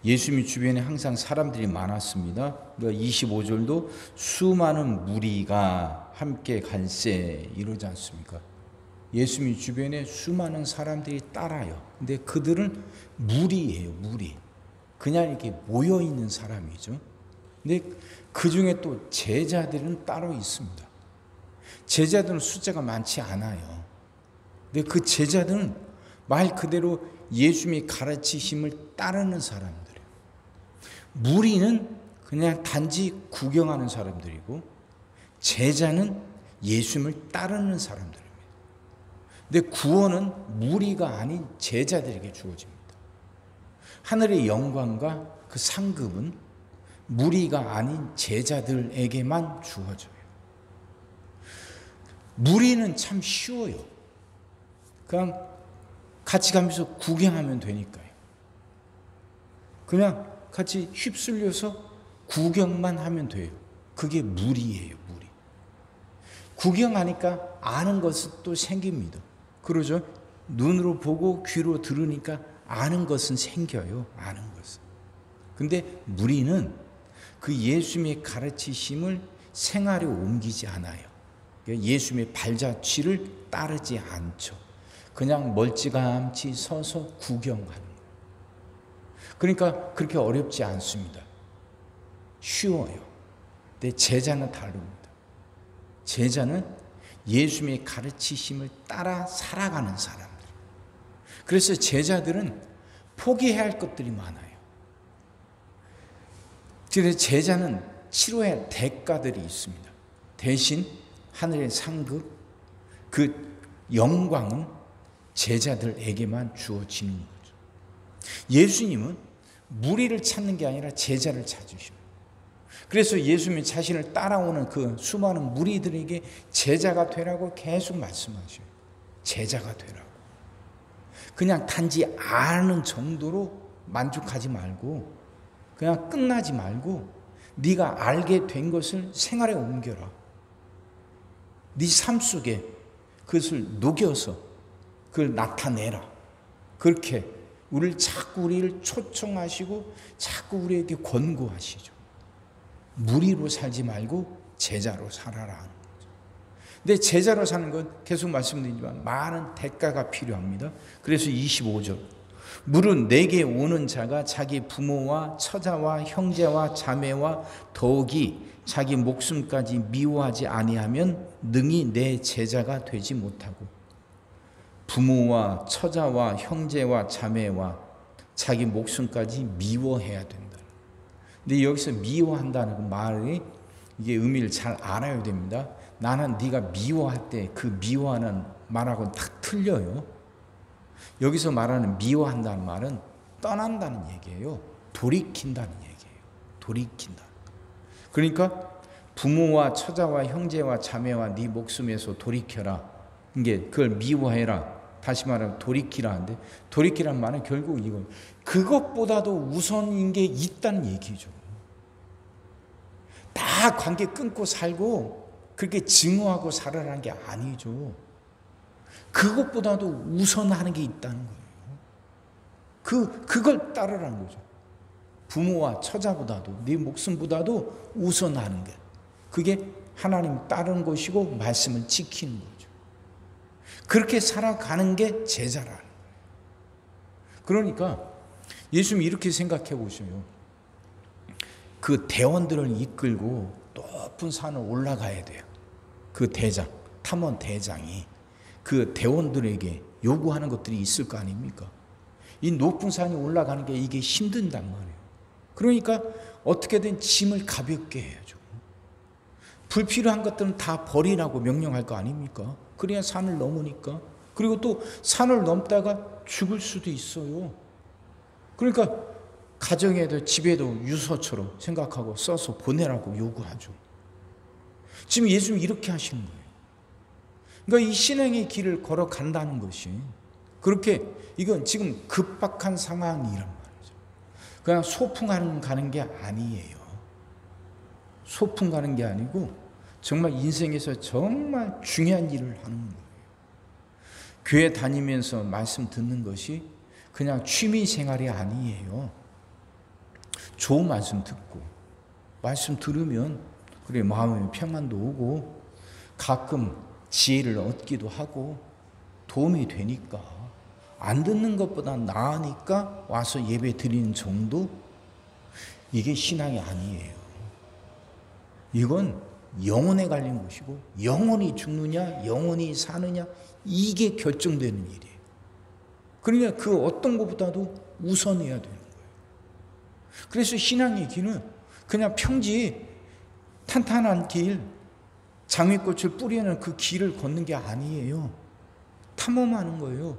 예수님 주변에 항상 사람들이 많았습니다. 25절도 수많은 무리가 함께 갈새 이러지 않습니까? 예수님 주변에 수많은 사람들이 따라요. 근데 그들은 무리예요, 무리. 그냥 이렇게 모여 있는 사람이죠. 근데 그 중에 또 제자들은 따로 있습니다. 제자들은 숫자가 많지 않아요. 근데 그 제자들은 말 그대로 예수님이 가르치심을 따르는 사람들이에요. 무리는 그냥 단지 구경하는 사람들이고 제자는 예수님을 따르는 사람들입니다. 근데 구원은 무리가 아닌 제자들에게 주어집니다. 하늘의 영광과 그 상급은 무리가 아닌 제자들에게만 주어져요. 무리는 참 쉬워요. 그냥 같이 가면서 구경하면 되니까요. 그냥 같이 휩쓸려서 구경만 하면 돼요. 그게 무리예요, 무리. 구경하니까 아는 것은 또 생깁니다. 그러죠? 눈으로 보고 귀로 들으니까 아는 것은 생겨요. 아는 것은. 근데 무리는 그 예수님의 가르치심을 생활에 옮기지 않아요. 예수님의 발자취를 따르지 않죠. 그냥 멀찌감치 서서 구경하는 거예요. 그러니까 그렇게 어렵지 않습니다. 쉬워요. 근데 제자는 다릅니다. 제자는 예수님의 가르치심을 따라 살아가는 사람들. 그래서 제자들은 포기해야 할 것들이 많아요. 그래서 제자는 치러야 할 대가들이 있습니다. 대신 하늘의 상급, 그 영광은 제자들에게만 주어지는 거죠. 예수님은 무리를 찾는 게 아니라 제자를 찾으십니다. 그래서 예수님이 자신을 따라오는 그 수많은 무리들에게 제자가 되라고 계속 말씀하셔요. 제자가 되라고. 그냥 단지 아는 정도로 만족하지 말고 그냥 끝나지 말고 네가 알게 된 것을 생활에 옮겨라. 네 삶 속에 그것을 녹여서 그걸 나타내라. 그렇게 우리를 초청하시고 자꾸 우리에게 권고하시죠. 무리로 살지 말고 제자로 살아라 하는 거죠. 근데 제자로 사는 건 계속 말씀드리지만 많은 대가가 필요합니다. 그래서 25절 물은 내게 오는 자가 자기 부모와 처자와 형제와 자매와 더욱이 자기 목숨까지 미워하지 아니하면 능히 내 제자가 되지 못하고 부모와 처자와 형제와 자매와 자기 목숨까지 미워해야 된다. 근데 여기서 미워한다는 그 말이 이게 의미를 잘 알아야 됩니다. 나는 네가 미워할 때 그 미워하는 말하고는 딱 틀려요. 여기서 말하는 미워한다는 말은 떠난다는 얘기예요. 돌이킨다는 얘기예요. 돌이킨다. 그러니까 부모와 처자와 형제와 자매와 네 목숨에서 돌이켜라. 이게 그걸 미워해라. 다시 말하면 돌이키라 하는데 돌이키라는 말은 결국 이건 그것보다도 우선인 게 있다는 얘기죠. 다 관계 끊고 살고 그렇게 증오하고 살아라는 게 아니죠. 그것보다도 우선하는 게 있다는 거예요. 그걸 따르라는 거죠. 부모와 처자보다도 네 목숨보다도 우선하는 게 그게 하나님 따르는 것이고 말씀을 지키는 거죠. 그렇게 살아가는 게 제자라는 거예요. 그러니까 예수님이 이렇게 생각해 보셔요. 그 대원들을 이끌고 높은 산을 올라가야 돼요. 그 대장, 탐원 대장이 그 대원들에게 요구하는 것들이 있을 거 아닙니까? 이 높은 산에 올라가는 게 이게 힘든단 말이에요. 그러니까 어떻게든 짐을 가볍게 해야죠. 불필요한 것들은 다 버리라고 명령할 거 아닙니까? 그래야 산을 넘으니까. 그리고 또 산을 넘다가 죽을 수도 있어요. 그러니까 가정에도 집에도 유서처럼 생각하고 써서 보내라고 요구하죠. 지금 예수님이 이렇게 하시는 거예요. 그러니까 이 신앙의 길을 걸어간다는 것이 그렇게 이건 지금 급박한 상황이란 말이죠. 그냥 소풍 가는 게 아니에요. 소풍 가는 게 아니고 정말 인생에서 정말 중요한 일을 하는 거예요. 교회 다니면서 말씀 듣는 것이 그냥 취미 생활이 아니에요. 좋은 말씀 듣고 말씀 들으면 그래 마음에 평안도 오고 가끔 지혜를 얻기도 하고 도움이 되니까 안 듣는 것보다 나으니까 와서 예배 드리는 정도, 이게 신앙이 아니에요. 이건 영혼에 갈린 것이고 영혼이 죽느냐 영혼이 사느냐 이게 결정되는 일이에요. 그러니까 그 어떤 것보다도 우선해야 되는 거예요. 그래서 신앙의 길은 그냥 평지 탄탄한 길, 장미꽃을 뿌리는 그 길을 걷는 게 아니에요. 탐험하는 거예요.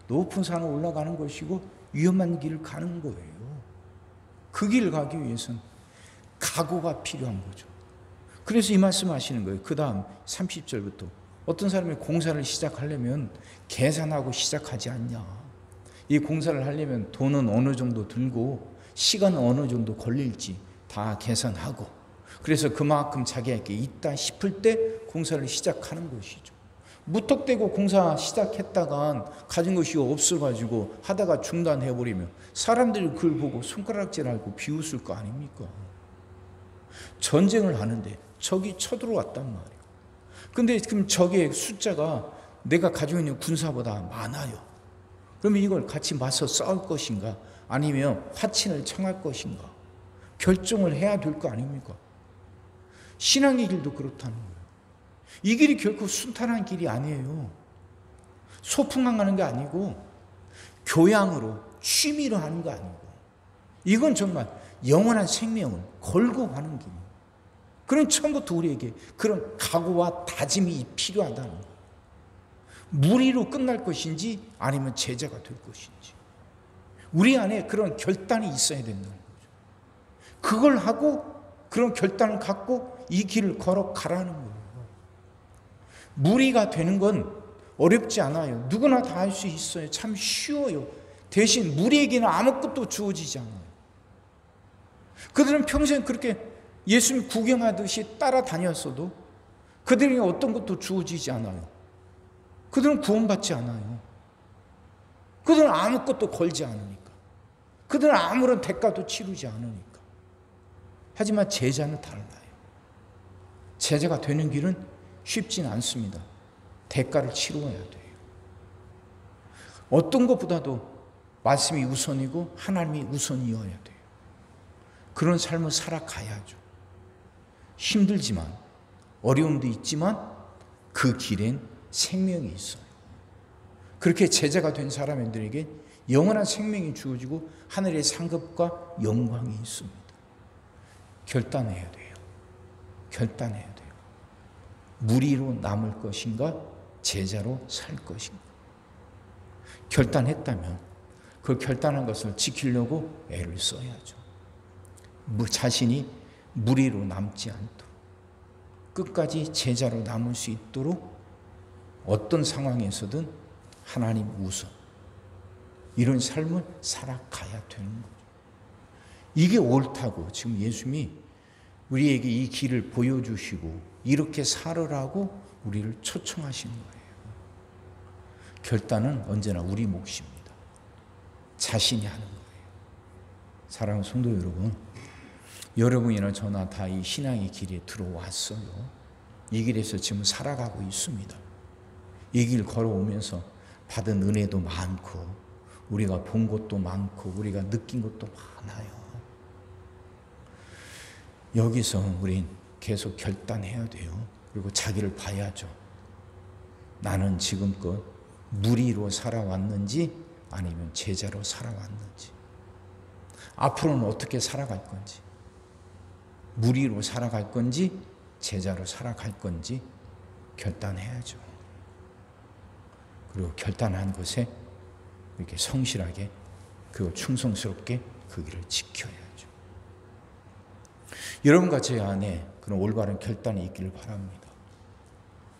높은 산을 올라가는 것이고 위험한 길을 가는 거예요. 그 길을 가기 위해서는 각오가 필요한 거죠. 그래서 이 말씀 하시는 거예요. 그 다음 30절부터 어떤 사람이 공사를 시작하려면 계산하고 시작하지 않냐. 이 공사를 하려면 돈은 어느 정도 들고 시간은 어느 정도 걸릴지 다 계산하고, 그래서 그만큼 자기에게 있다 싶을 때 공사를 시작하는 것이죠. 무턱대고 공사 시작했다간 가진 것이 없어가지고 하다가 중단해버리면 사람들이 그걸 보고 손가락질하고 비웃을 거 아닙니까? 전쟁을 하는데 적이 쳐들어왔단 말이에요. 근데 그럼 적의 숫자가 내가 가지고 있는 군사보다 많아요. 그러면 이걸 같이 맞서 싸울 것인가 아니면 화친을 청할 것인가 결정을 해야 될 거 아닙니까? 신앙의 길도 그렇다는 거예요. 이 길이 결코 순탄한 길이 아니에요. 소풍만 가는 게 아니고 교양으로 취미로 하는 거 아니고 이건 정말 영원한 생명을 걸고 가는 길이에요. 그럼 처음부터 우리에게 그런 각오와 다짐이 필요하다는 거예요. 무리로 끝날 것인지 아니면 제자가 될 것인지 우리 안에 그런 결단이 있어야 된다는 거죠. 그걸 하고 그런 결단을 갖고 이 길을 걸어가라는 거예요. 무리가 되는 건 어렵지 않아요. 누구나 다 할 수 있어요. 참 쉬워요. 대신 무리에게는 아무것도 주어지지 않아요. 그들은 평생 그렇게 예수님 구경하듯이 따라다녔어도 그들에게 어떤 것도 주어지지 않아요. 그들은 구원받지 않아요. 그들은 아무것도 걸지 않으니까. 그들은 아무런 대가도 치르지 않으니까. 하지만 제자는 달라요. 제자가 되는 길은 쉽진 않습니다. 대가를 치러야 돼요. 어떤 것보다도 말씀이 우선이고 하나님이 우선이어야 돼요. 그런 삶을 살아가야죠. 힘들지만 어려움도 있지만 그 길엔 생명이 있어요. 그렇게 제자가 된 사람들에게 영원한 생명이 주어지고 하늘의 상급과 영광이 있습니다. 결단해야 돼요. 결단해야 돼요. 무리로 남을 것인가 제자로 살 것인가. 결단했다면 그 결단한 것을 지키려고 애를 써야죠. 자신이 무리로 남지 않도록 끝까지 제자로 남을 수 있도록 어떤 상황에서든 하나님 우선 이런 삶을 살아가야 되는 거죠. 이게 옳다고 지금 예수님이 우리에게 이 길을 보여주시고 이렇게 살으라고 우리를 초청하시는 거예요. 결단은 언제나 우리 몫입니다. 자신이 하는 거예요. 사랑하는 성도 여러분, 여러분이나 저나 다 이 신앙의 길에 들어왔어요. 이 길에서 지금 살아가고 있습니다. 이 길 걸어오면서 받은 은혜도 많고 우리가 본 것도 많고 우리가 느낀 것도 많아요. 여기서 우린 계속 결단해야 돼요. 그리고 자기를 봐야죠. 나는 지금껏 무리로 살아왔는지 아니면 제자로 살아왔는지, 앞으로는 어떻게 살아갈 건지, 무리로 살아갈 건지 제자로 살아갈 건지 결단해야죠. 그리고 결단한 것에 이렇게 성실하게 그리고 충성스럽게 그 길을 지켜야죠. 여러분과 제 안에 그런 올바른 결단이 있기를 바랍니다.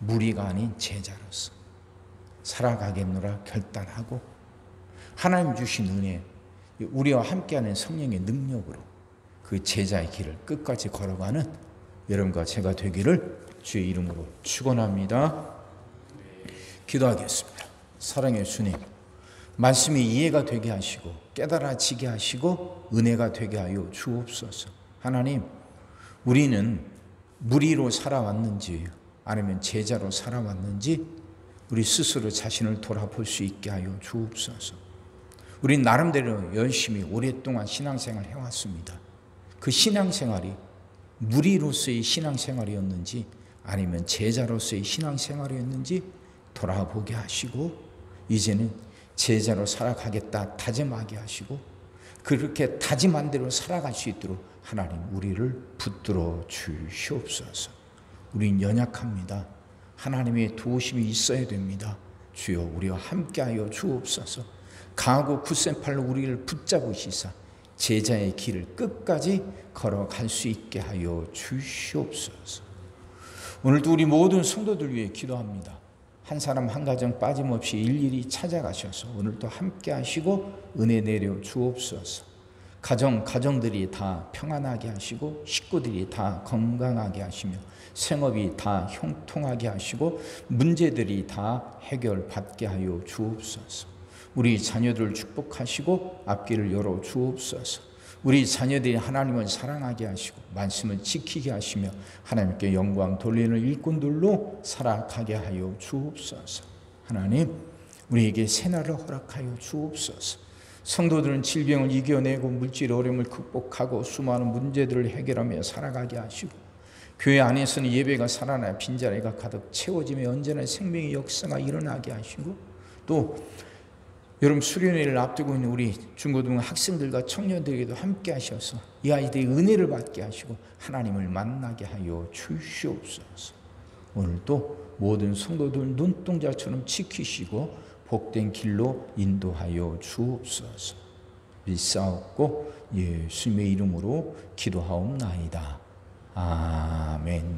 무리가 아닌 제자로서 살아가겠노라 결단하고 하나님 주신 은혜, 우리와 함께하는 성령의 능력으로 그 제자의 길을 끝까지 걸어가는 여러분과 제가 되기를 주의 이름으로 축원합니다. 기도하겠습니다. 사랑의 주님, 말씀이 이해가 되게 하시고 깨달아지게 하시고 은혜가 되게 하여 주옵소서. 하나님, 우리는 무리로 살아왔는지 아니면 제자로 살아왔는지 우리 스스로 자신을 돌아볼 수 있게 하여 주옵소서. 우린 나름대로 열심히 오랫동안 신앙생활을 해왔습니다. 그 신앙생활이 무리로서의 신앙생활이었는지 아니면 제자로서의 신앙생활이었는지 돌아보게 하시고 이제는 제자로 살아가겠다 다짐하게 하시고 그렇게 다짐한 대로 살아갈 수 있도록 하나님 우리를 붙들어 주시옵소서. 우린 연약합니다. 하나님의 도우심이 있어야 됩니다. 주여 우리와 함께하여 주옵소서. 강하고 굳센 팔로 우리를 붙잡으시사 제자의 길을 끝까지 걸어갈 수 있게 하여 주시옵소서. 오늘도 우리 모든 성도들 위해 기도합니다. 한 사람 한 가정 빠짐없이 일일이 찾아가셔서 오늘도 함께 하시고 은혜 내려 주옵소서. 가정들이 다 평안하게 하시고 식구들이 다 건강하게 하시며 생업이 다 형통하게 하시고 문제들이 다 해결받게 하여 주옵소서. 우리 자녀들 축복하시고 앞길을 열어 주옵소서. 우리 자녀들이 하나님을 사랑하게 하시고 말씀을 지키게 하시며 하나님께 영광 돌리는 일꾼들로 살아가게 하여 주옵소서. 하나님, 우리에게 새날을 허락하여 주옵소서. 성도들은 질병을 이겨내고 물질 어려움을 극복하고 수많은 문제들을 해결하며 살아가게 하시고 교회 안에서는 예배가 살아나 빈자리가 가득 채워지며 언제나 생명의 역사가 일어나게 하시고 또 여러분 수련회를 앞두고 있는 우리 중고등 학생들과 청년들에게도 함께 하셔서 이 아이들이 은혜를 받게 하시고 하나님을 만나게 하여 주시옵소서. 오늘도 모든 성도들 눈동자처럼 지키시고 복된 길로 인도하여 주옵소서. 믿사옵고 예수님의 이름으로 기도하옵나이다. 아멘.